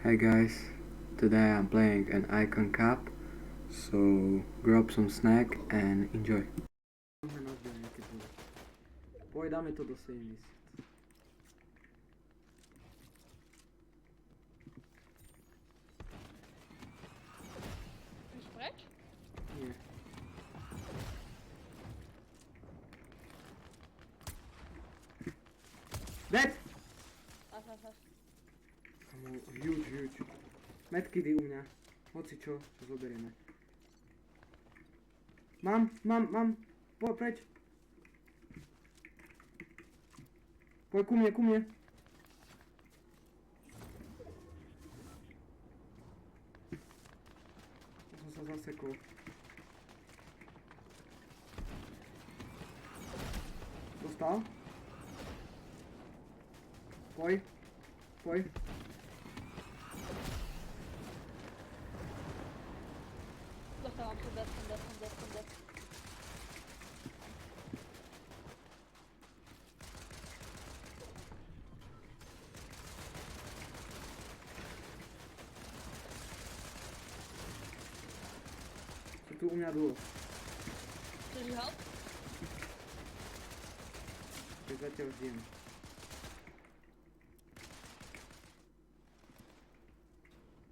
Hey guys, today I'm playing an Icon Cup, so grab some snack and enjoy. Poj, dáme to do save. Een gesprek? Nie. Dead! Has. Huge. Medkidy u mňa. Hoci čo zoberieme. Mám. Poď preč. Poď ku mne. Ja som sa zasekol. Dostal? Poj. Dostávam som dead. Sú tu u mňa dole. Chceš mi help? Keď zatiaľ žijem.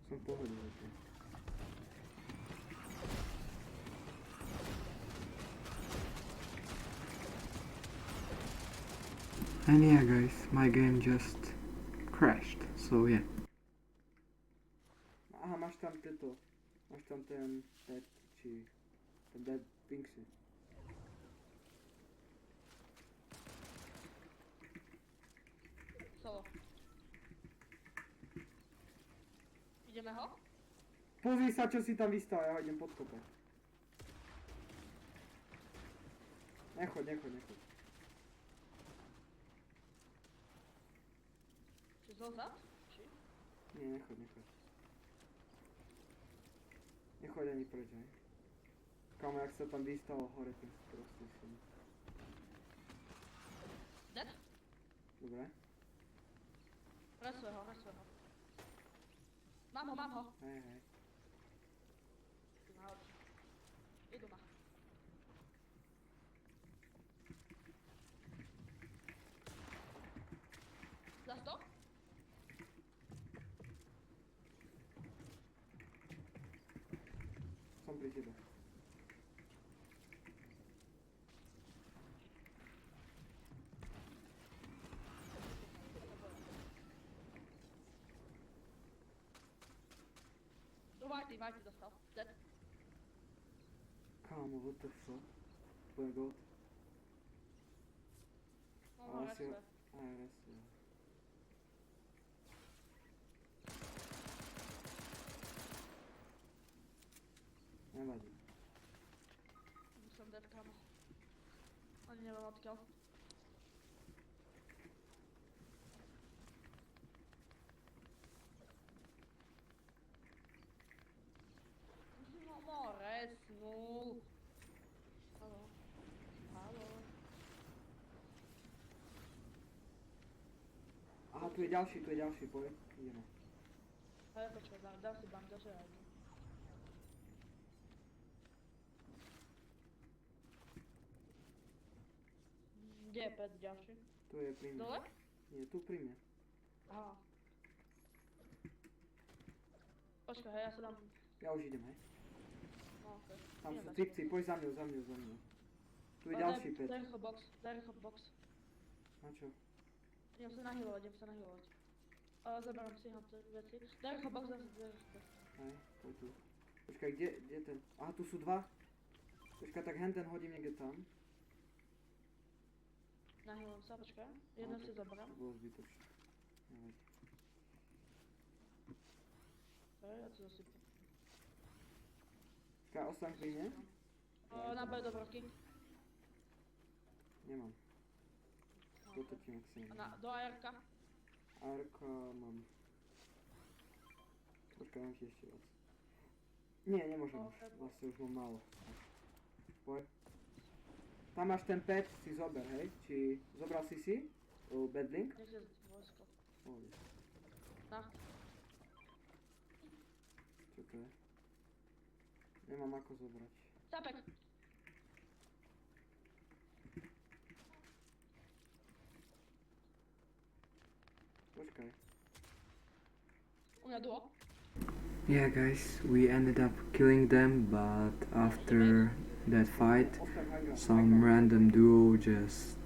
Som v pohode zatiaľ. And yeah guys, my game just crashed, so yeah. Aha, máš tam ten dead, či ten dead pinksy. Solo. Ideme ho? Pozri sa, čo si tam vystal, ja ho idem podkopať. Nechoď. Či zozad? Či? Nie, nechoď. Nechoď ani preč, hej. Kámo, jak sa tam vystal hore, ten prostý som. Dead? Dobre? Resuj ho. Mám ho. Hej. Tu na oči. Idú ma. Zas to? Som pri tebe. Whitey dostal. Dead. Kámo, what the fuck? To je god. No, resuje. resuje. Nevadí. Som dead, kamo. Ani neviem odkiaľ. No, resnul. Haló. Aha, tu je ďalší, poď. Ideme. Ale počkaj, dám si bandaže aj. Kde je pet ďalší? Tu je pri mne. Dole? Nie, tu pri mne. Aha. Počkaj, hej, ja sa dám... Ja už idem, hej. No, okej. Tam sú cipci, poď za mňou. Tu je ďalší pet. Daj rýchlo box. Na čo? Idem sa nahylovať. Zaberám si ho veci. Daj rýchlo box, Hej, poď tu. Počkaj, kde ten? Aha, tu sú dva. Počkaj, tak ten hodím niekde tam. Nahylujem sa, počkaj. Jedno si zaberám. To bolo zbytočné. Nevadí. Ja to zasypem. Počkaj, ostaň pri mne. Náboj do broky. Nemám. Toto ti maximum. Do AR-ka. AR-ka mám. Počkaj, dám ti ešte viac. Nie, nemôžem už. Vlastne už mám málo. Poď. Tam máš ten pet, si zober, hej? Či zobral si? Bedlink? Nech je vojsko. Pohodě. Na. to je? Nemám ako zobrať. Tapek. Počkaj. U mňa duo. Yeah, guys, we ended up killing them, but after that fight, some random duo just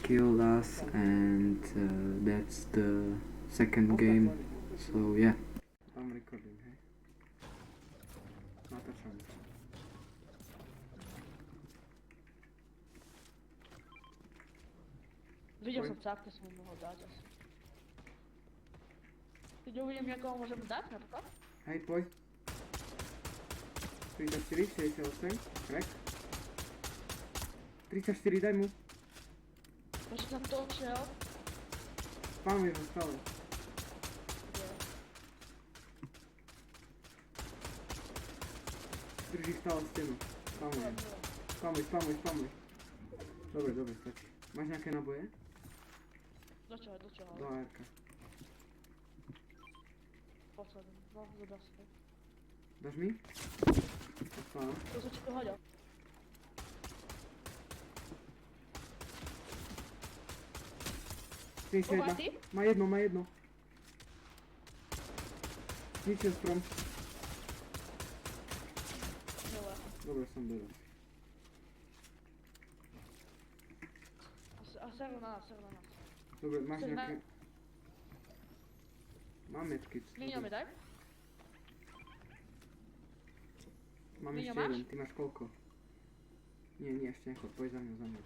killed us, and that's the second game. So yeah. Mám recording, hej? Natáčam. Videl Oj. som capke, som mu mohol dať asi. Keď uvidím niekoho, môžem dať napríklad? Hej, poď. 34, 68, crack. 34, daj mu. Ešte tam točil. Spamuj ho stále. Drží stále stenu. Spamuj. Spamuj. Dobre, stačí. Máš nejaké naboje? Do čoho? Do ARK. Posledný. No, zadal si to. Dáš mi? Dostávam. To som ti to hodil. Oba ty? Má jedno. Zničil strom. Dobre. Dobre, som doraz. A servo na nás. Dobre, máš Chceš nejaké... Mám medkit. Míňo mi daj. Mám Míňo, ešte máš? jeden, ty máš koľko? Nie, ešte nechod, poď za mňa.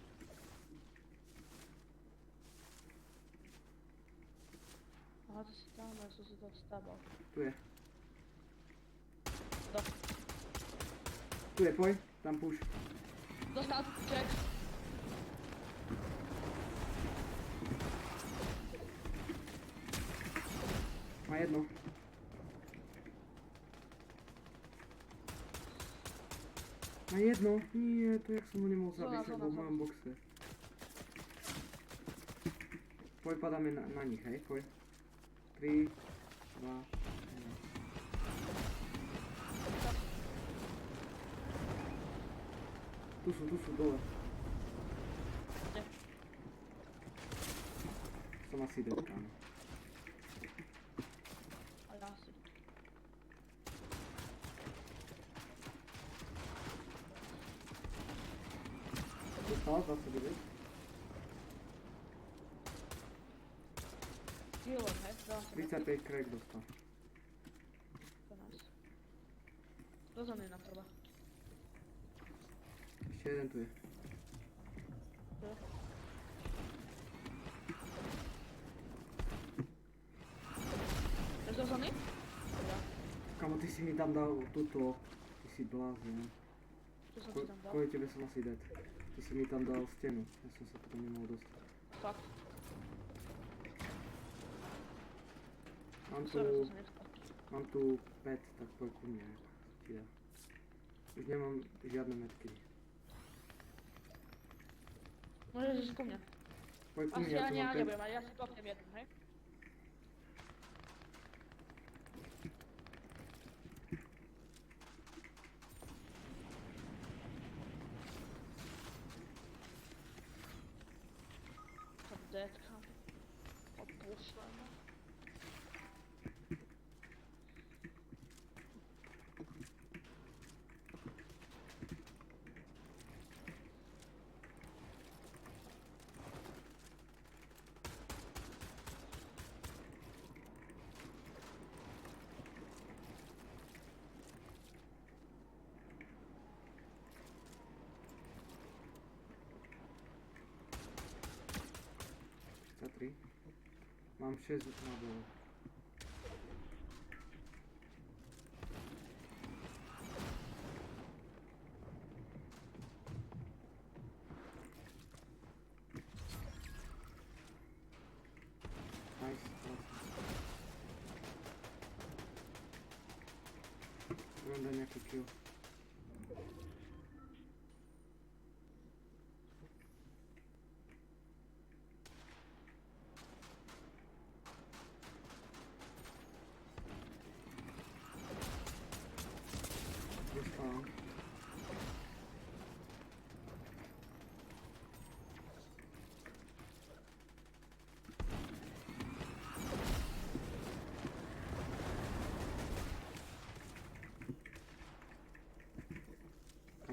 Aha, to si tam, ja som si to vstabal. Tu je. Do. Tu je, poď, tam push. Dostal, check. Má jedno. Má jedno? Nie, to jak som ho nemohol Zóna, zabiť, zóna, lebo v zóna. mojom boxe. Poď, padáme na nich, hej, poď. 3, 2, 1. Tu sú, dole. Kde? Som asi dead, kámo. A ja si. Dostal 29. Healer, hej? Dám si. 35 crack dostal. To nice. Rozumiem na prvé. Ešte jeden tu je. Ješ rozumný? Ja. Kamo, ty si mi tam dal túto. Ty si blázon. Čo som ti tam dal? Kvôli tebe som asi dead. Ty si mi tam dal stenu. Ja som sa potom nemohol dostať. Fakt. Mám tu, Sorry, to som nechcel. mám tu pet, tak poď ku mne. Ti dá. Už nemám žiadne metky. Môžeš ísť ku mne. Poď ku mne, Asi ja tu ani ja mám pet. nebudem, ale ja si kopnem jednu, hej? To detka. Opuszczona. Za 3. Mám 6 nábojov. Nice, krásne. Budem dať nejaký kill.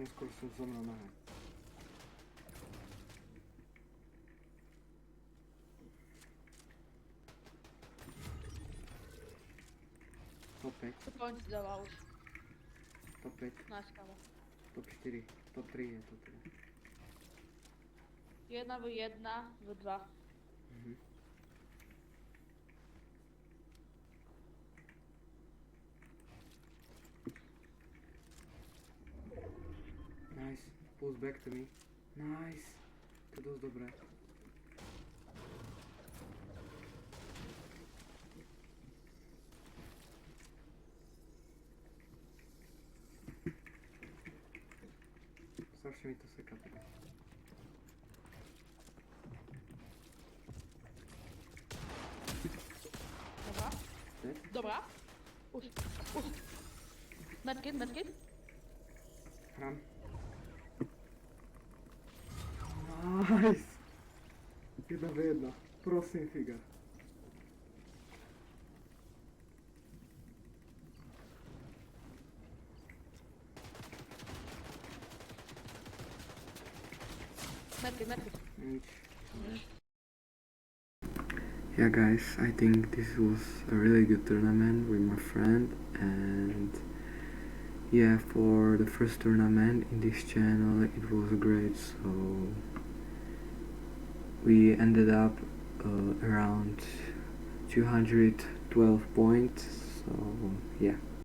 Neskôr som zomrel na hre. Top 5, To point si dala už. top 5, Nice, kamo. top 4, top 3 je to teda. 1v1 v 2. Mhm. Nice, pulls back to me. Nice, to je dosť dobré. Strašne mi to seká teda. Dobra. Dead? Dobra. Už. Medkit, medkit. Hram. Nice! 1v1, prosím figa. Medkit, medkit. Nič. Yeah, guys, I think this was a really good tournament with my friend, and yeah, for the first tournament in this channel, it was great. So we ended up around 212 points. So yeah.